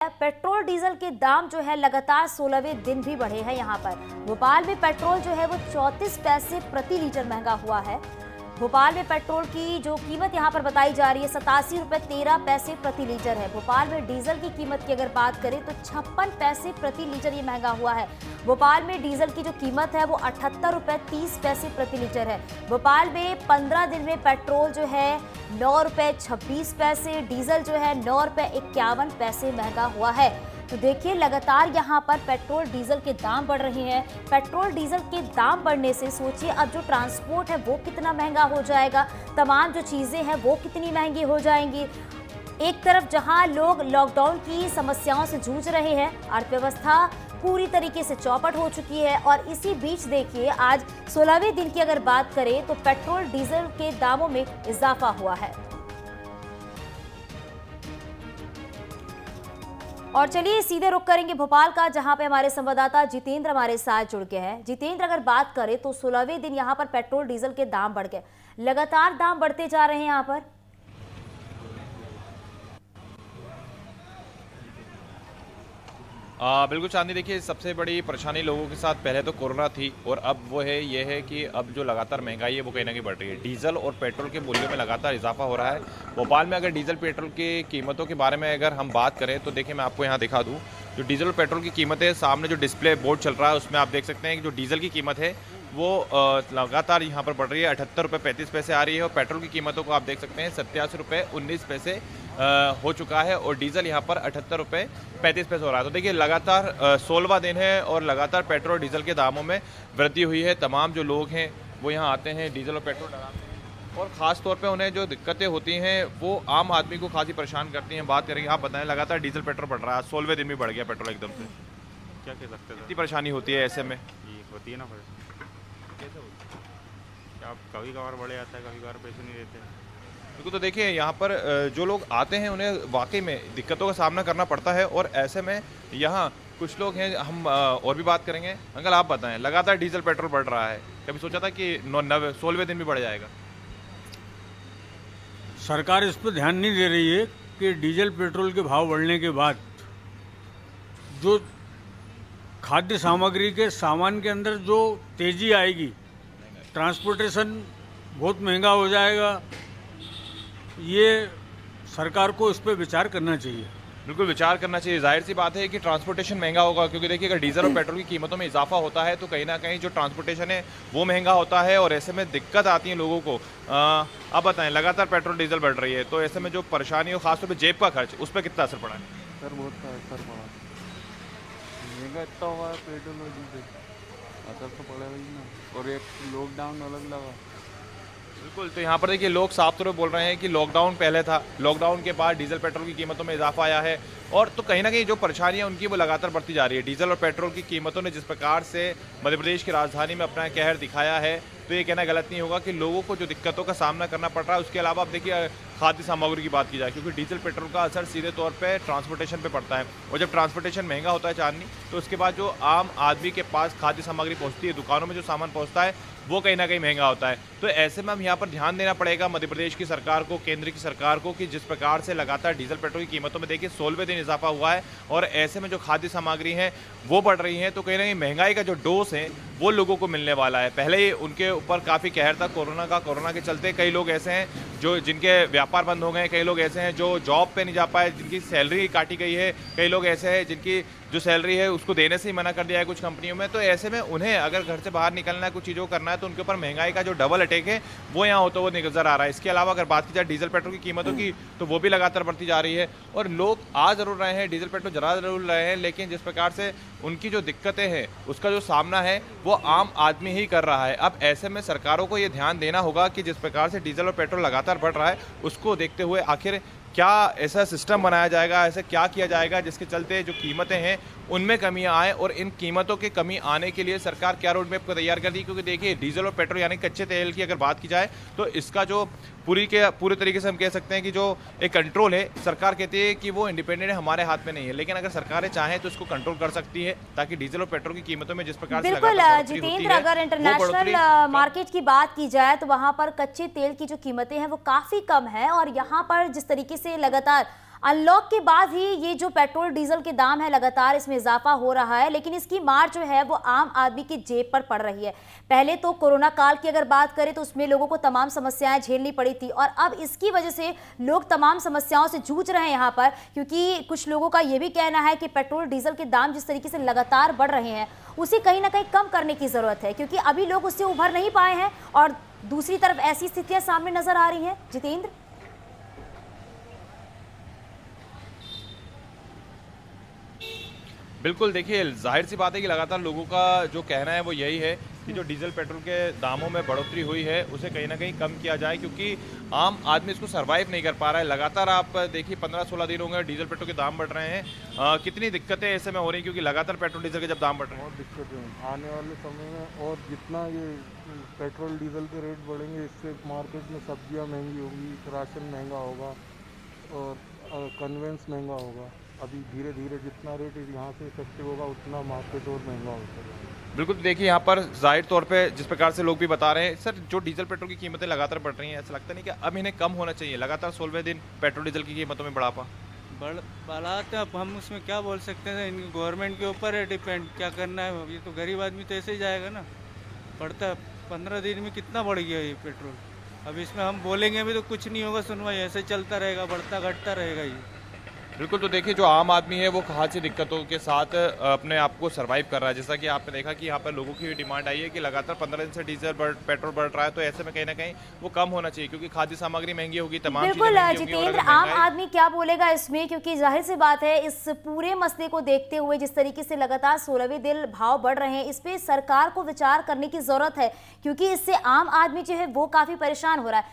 Petrol diesel के दाम जो है लगातार 16वें दिन भी बढ़े हैं। यहाँ पर भोपाल में पेट्रोल जो है वो 34 पैसे प्रति लीटर महंगा हुआ है। भोपाल में पेट्रोल की जो कीमत यहाँ पर बताई जा रही है 87 रुपये 13 पैसे प्रति लीटर है। भोपाल में डीजल की कीमत की अगर बात करें तो 56 पैसे प्रति लीटर ये महंगा हुआ है। भोपाल में डीजल की जो कीमत है वो 78 रुपये 30 पैसे प्रति लीटर है। भोपाल में 15 दिन में पेट्रोल जो है 9 रुपये 26 पैसे, डीजल जो है 9 रुपये 51 पैसे महंगा हुआ है। तो देखिए लगातार यहाँ पर पेट्रोल डीजल के दाम बढ़ रहे हैं। पेट्रोल डीजल के दाम बढ़ने से सोचिए अब जो ट्रांसपोर्ट है वो कितना महंगा हो जाएगा, तमाम जो चीज़ें हैं वो कितनी महंगी हो जाएंगी। एक तरफ जहाँ लोग लॉकडाउन की समस्याओं से जूझ रहे हैं, अर्थव्यवस्था पूरी तरीके से चौपट हो चुकी है और इसी बीच देखिए आज 16वें दिन की अगर बात करें तो पेट्रोल डीजल के दामों में इजाफा हुआ है। और चलिए सीधे रुख करेंगे भोपाल का, जहां पे हमारे संवाददाता जितेंद्र हमारे साथ जुड़ गए हैं। जितेंद्र, अगर बात करें तो 16वें दिन यहां पर पेट्रोल डीजल के दाम बढ़ गए, लगातार दाम बढ़ते जा रहे हैं यहां पर। बिल्कुल चांदी, देखिए सबसे बड़ी परेशानी लोगों के साथ पहले तो कोरोना थी और अब वो है ये है कि अब जो लगातार महंगाई है वो कहीं ना कहीं बढ़ रही है। डीजल और पेट्रोल के मूल्यों में लगातार इजाफा हो रहा है। भोपाल में अगर डीजल पेट्रोल की कीमतों के बारे में अगर हम बात करें तो देखिए मैं आपको यहाँ दिखा दूँ जो डीजल और पेट्रोल की कीमत है। सामने जो डिस्प्ले बोर्ड चल रहा है उसमें आप देख सकते हैं कि जो डीजल की कीमत है वो लगातार यहाँ पर बढ़ रही है, 78 रुपये 35 पैसे आ रही है और पेट्रोल की कीमतों को आप देख सकते हैं 87 रुपये 19 पैसे हो चुका है और डीजल यहाँ पर 78 रुपये 35 पैसे हो रहा है। तो देखिए लगातार 16वां दिन है और लगातार पेट्रोल और डीजल के दामों में वृद्धि हुई है। तमाम जो लोग हैं वो यहाँ आते हैं डीजल और पेट्रोल डलाते हैं और ख़ास तौर पे उन्हें जो दिक्कतें होती हैं वो आम आदमी को खासी परेशान करती हैं। बात करेंगे, आप बताएं, लगातार डीजल पेट्रोल बढ़ रहा है, 16वें दिन भी बढ़ गया पेट्रोल एकदम से, क्या कह सकते हैं? कितनी परेशानी होती है ऐसे में? ये होती है ना, फिर कैसे होती है? क्या कभी कभार बढ़ जाता है, कभी कभार पैसे नहीं रहते। बिल्कुल, तो देखिए यहाँ पर जो लोग आते हैं उन्हें वाकई में दिक्कतों का सामना करना पड़ता है और ऐसे में यहाँ कुछ लोग हैं, हम और भी बात करेंगे। अंकल आप बताएं, लगातार डीजल पेट्रोल बढ़ रहा है, कभी सोचा था कि 16वें दिन भी बढ़ जाएगा? सरकार इस पर ध्यान नहीं दे रही है कि डीजल पेट्रोल के भाव बढ़ने के बाद जो खाद्य सामग्री के सामान के अंदर जो तेजी आएगी, ट्रांसपोर्टेशन बहुत महंगा हो जाएगा, ये सरकार को इस पर विचार करना चाहिए। बिल्कुल विचार करना चाहिए। जाहिर सी बात है कि ट्रांसपोर्टेशन महंगा होगा क्योंकि देखिए अगर डीजल और पेट्रोल की कीमतों में इजाफा होता है तो कहीं ना कहीं जो ट्रांसपोर्टेशन है वो महंगा होता है और ऐसे में दिक्कत आती है लोगों को। अब बताएं, लगातार पेट्रोल डीजल बढ़ रही है तो ऐसे में जो परेशानी हो, खासतौर पर जेब का खर्च, उस पर कितना असर पड़ा है? सर बहुत असर पड़ा, महंगा इतना हुआ है पेट्रोल और डीजल, असर तो पड़ेगा ही ना। और एक लॉकडाउन अलग लगा। बिल्कुल, तो यहाँ पर देखिए लोग साफ तौर पर बोल रहे हैं कि लॉकडाउन पहले था, लॉकडाउन के बाद डीजल पेट्रोल की कीमतों में इजाफा आया है और तो कहीं ना कहीं जो परेशानियाँ उनकी वो लगातार बढ़ती जा रही है। डीजल और पेट्रोल की कीमतों ने जिस प्रकार से मध्य प्रदेश की राजधानी में अपना कहर दिखाया है तो ये कहना गलत नहीं होगा कि लोगों को जो दिक्कतों का सामना करना पड़ रहा है। उसके अलावा अब देखिए खाद्य सामग्री की बात की जाए, क्योंकि डीजल पेट्रोल का असर सीधे तौर पे ट्रांसपोर्टेशन पे पड़ता है और जब ट्रांसपोर्टेशन महंगा होता है चांदनी, तो उसके बाद जो आम आदमी के पास खाद्य सामग्री पहुंचती है, दुकानों में जो सामान पहुंचता है वो कहीं ना कहीं महंगा होता है। तो ऐसे में हम यहाँ पर ध्यान देना पड़ेगा मध्य प्रदेश की सरकार को, केंद्र की सरकार को, कि जिस प्रकार से लगातार डीजल पेट्रोल की कीमतों में देखिए 16वें दिन इजाफा हुआ है और ऐसे में जो खाद्य सामग्री हैं वो बढ़ रही हैं तो कहीं ना कहीं महंगाई का जो डोज है वो लोगों को मिलने वाला है। पहले ही उनके ऊपर काफ़ी कहर था कोरोना का, कोरोना के चलते कई लोग ऐसे हैं जो जिनके व्यापार बंद हो गए, कई लोग ऐसे हैं जो जॉब पे नहीं जा पाए, जिनकी सैलरी काटी गई है, कई लोग ऐसे हैं जिनकी जो सैलरी है उसको देने से ही मना कर दिया है कुछ कंपनियों में। तो ऐसे में उन्हें अगर घर से बाहर निकलना है, कुछ चीज़ों को करना है तो उनके ऊपर महंगाई का जो डबल अटैक है वो यहाँ होता हुआ नजर आ रहा है। इसके अलावा अगर बात की जाए डीजल पेट्रोल की कीमतों की तो वो भी लगातार बढ़ती जा रही है और लोग आ जरूर रहे हैं, डीजल पेट्रोल जरा जरूर रहे हैं, लेकिन जिस प्रकार से उनकी जो दिक्कतें हैं उसका जो सामना है वो आम आदमी ही कर रहा है। अब ऐसे में सरकारों को ये ध्यान देना होगा कि जिस प्रकार से डीजल और पेट्रोल लगातार बढ़ रहा है उसको देखते हुए आखिर क्या ऐसा सिस्टम बनाया जाएगा, ऐसा क्या किया जाएगा जिसके चलते जो कीमतें हैं उनमें कमियां आए और इन कीमतों की कमी आने के लिए सरकार क्या रोड मैप को तैयार कर दी। क्योंकि देखिए डीजल और पेट्रोल यानी कच्चे तेल की अगर बात की जाए तो इसका जो पूरे तरीके से हम कह सकते हैं कि जो एक कंट्रोल है, सरकार कहती है कि वो इंडिपेंडेंट है, हमारे हाथ में नहीं है, लेकिन अगर सरकारें चाहें तो इसको कंट्रोल कर सकती है ताकि डीजल और पेट्रोल की कीमतों में जिस प्रकार से बिल्कुल जितेंद्र, अगर इंटरनेशनल मार्केट की बात की जाए तो वहां पर कच्चे तेल की जो कीमतें हैं वो काफी कम है और यहाँ पर जिस तरीके से लगातार अनलॉक के बाद ही ये जो पेट्रोल डीजल के दाम है लगातार इसमें इजाफा हो रहा है, लेकिन इसकी मार जो है वो आम आदमी की जेब पर पड़ रही है। पहले तो कोरोना काल की अगर बात करें तो उसमें लोगों को तमाम समस्याएं झेलनी पड़ी थी और अब इसकी वजह से लोग तमाम समस्याओं से जूझ रहे हैं यहाँ पर, क्योंकि कुछ लोगों का ये भी कहना है कि पेट्रोल डीजल के दाम जिस तरीके से लगातार बढ़ रहे हैं उसे कहीं ना कहीं कम करने की जरूरत है, क्योंकि अभी लोग उससे उभर नहीं पाए हैं और दूसरी तरफ ऐसी स्थितियां सामने नजर आ रही हैं। जितेंद्र, बिल्कुल, देखिए जाहिर सी बात है कि लगातार लोगों का जो कहना है वो यही है कि जो डीजल पेट्रोल के दामों में बढ़ोतरी हुई है उसे कहीं ना कहीं कम किया जाए, क्योंकि आम आदमी इसको सर्वाइव नहीं कर पा रहा है। लगातार आप देखिए 15-16 दिन होंगे डीजल पेट्रोल के दाम बढ़ रहे हैं। कितनी दिक्कतें ऐसे में हो रही हैं, क्योंकि लगातार पेट्रोल डीजल के जब दाम बढ़ रहे हैं। बहुत दिक्कतें हैं आने वाले समय में, और जितना ये पेट्रोल डीजल के रेट बढ़ेंगे इससे मार्केट में सब्जियां महंगी होंगी, राशन महंगा होगा और कन्वेंस महंगा होगा। अभी धीरे धीरे जितना रेट यहाँ से इफेक्टिव होगा उतना मार्केट और महंगा होता जाएगा। बिल्कुल, देखिए यहाँ पर जाहिर तौर पे जिस प्रकार से लोग भी बता रहे हैं, सर जो डीजल पेट्रोल की कीमतें लगातार बढ़ रही हैं, ऐसा लगता नहीं कि अब इन्हें कम होना चाहिए? लगातार 16वें दिन पेट्रोल डीजल की कीमतों में बढ़ापा बढ़ा तो अब हम उसमें क्या बोल सकते हैं, इनकी गवर्नमेंट के ऊपर है डिपेंड, क्या करना है। ये तो गरीब आदमी तो ऐसे ही जाएगा ना, बढ़ता 15 दिन में कितना बढ़ गया ये पेट्रोल। अब इसमें हम बोलेंगे भी तो कुछ नहीं होगा, सुनवाई ऐसे चलता रहेगा, बढ़ता घटता रहेगा ये। बिल्कुल, तो देखिए जो आम आदमी है वो कहाँ से दिक्कतों के साथ अपने आप को सर्वाइव कर रहा है। जैसा कि आपने देखा कि यहाँ पर लोगों की डिमांड आई है कि लगातार 15 दिन से पेट्रोल बढ़ रहा है, तो ऐसे में कहीं ना कहीं वो कम होना चाहिए, क्योंकि खाद्य सामग्री महंगी होगी, तमाम चीजें बिल्कुल महंगी होंगी और जितेंद्र, अगर आम महंगाई- आदमी क्या बोलेगा इसमें, क्योंकि जाहिर सी बात है इस पूरे मसले को देखते हुए जिस तरीके से लगातार 16वें दिन भाव बढ़ रहे हैं, इस पे सरकार को विचार करने की जरूरत है, क्योंकि इससे आम आदमी जो है वो काफी परेशान हो रहा है।